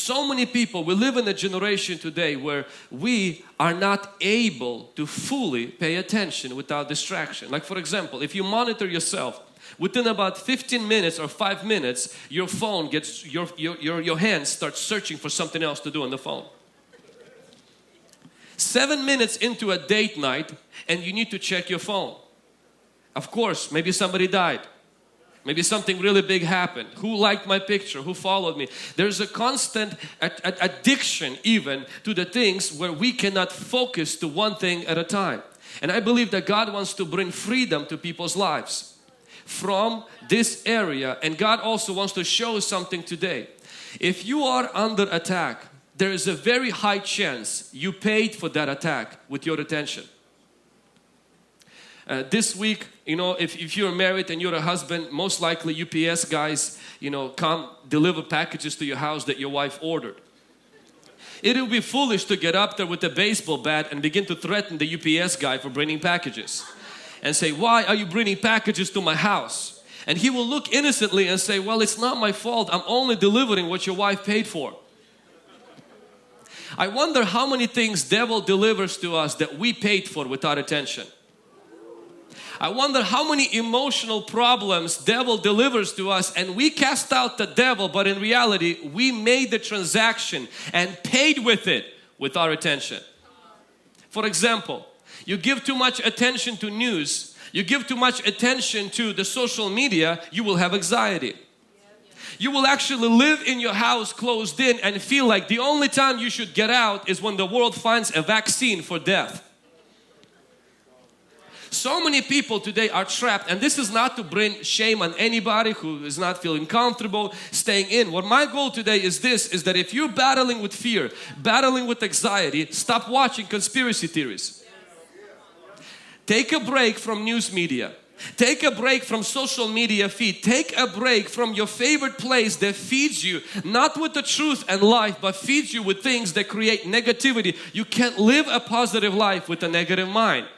So many people, we live in a generation today where we are not able to fully pay attention without distraction. Like for example, if you monitor yourself, within about 15 minutes or 5 minutes, your phone gets, your hands start searching for something else to do on the phone. 7 minutes into a date night and you need to check your phone. Of course, maybe somebody died. Maybe something really big happened. Who liked my picture? Who followed me? There's a constant addiction even to the things where we cannot focus to one thing at a time. And I believe that God wants to bring freedom to people's lives from this area. And God also wants to show something today. If you are under attack, there is a very high chance you paid for that attack with your attention. This week, you know, if you're married and you're a husband, most likely UPS guys, you know, come deliver packages to your house that your wife ordered. It would be foolish to get up there with a baseball bat and begin to threaten the UPS guy for bringing packages and say, why are you bringing packages to my house? And he will look innocently and say, well, it's not my fault. I'm only delivering what your wife paid for. I wonder how many things devil delivers to us that we paid for without attention. I wonder how many emotional problems devil delivers to us and we cast out the devil, but in reality we made the transaction and paid with it with our attention. For example, you give too much attention to news, you give too much attention to the social media, you will have anxiety. You will actually live in your house closed in and feel like the only time you should get out is when the world finds a vaccine for death. So many people today are trapped, and this is not to bring shame on anybody who is not feeling comfortable staying in. What my goal today is this, is that if you're battling with fear, battling with anxiety, stop watching conspiracy theories. Take a break from news media. Take a break from social media feed. Take a break from your favorite place that feeds you, not with the truth and life, but feeds you with things that create negativity. You can't live a positive life with a negative mind.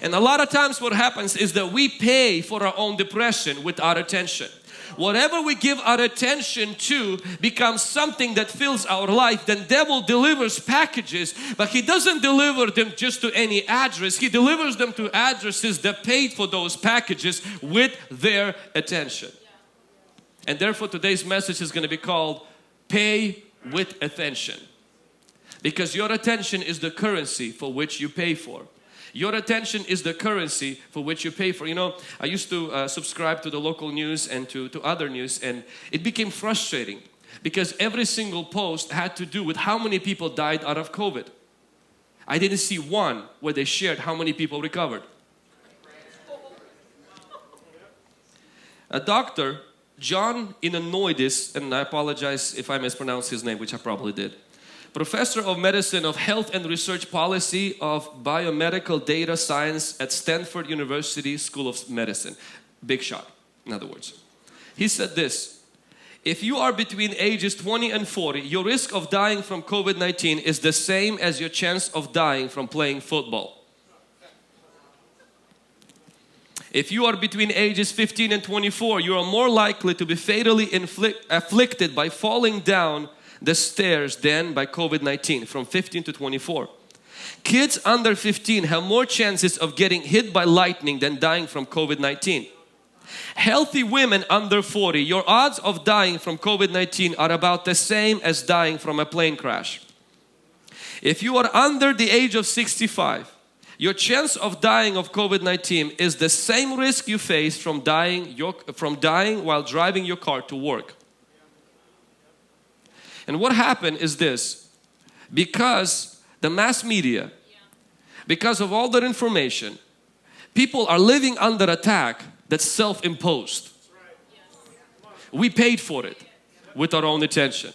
And a lot of times what happens is that we pay for our own depression with our attention. Whatever we give our attention to becomes something that fills our life. Then devil delivers packages, but he doesn't deliver them just to any address. He delivers them to addresses that paid for those packages with their attention. And therefore today's message is going to be called Pay with Attention. Because your attention is the currency for which you pay for. Your attention is the currency for which you pay for. You know, I used to subscribe to the local news and to other news, and it became frustrating because every single post had to do with how many people died out of COVID. I didn't see one where they shared how many people recovered. A doctor, John Inonoidis, and I apologize if I mispronounce his name, which I probably did. Professor of Medicine of Health and Research Policy of Biomedical Data Science at Stanford University School of Medicine. Big shot, in other words. He said this, if you are between ages 20 and 40, your risk of dying from COVID-19 is the same as your chance of dying from playing football. If you are between ages 15 and 24, you are more likely to be fatally afflicted by falling down the stairs than by COVID-19 from 15 to 24. Kids under 15 have more chances of getting hit by lightning than dying from COVID-19. Healthy women under 40, your odds of dying from COVID-19 are about the same as dying from a plane crash. If you are under the age of 65, your chance of dying of COVID-19 is the same risk you face from dying while driving your car to work. And what happened is this, because the mass media, because of all that information, people are living under attack that's self-imposed. We paid for it with our own attention.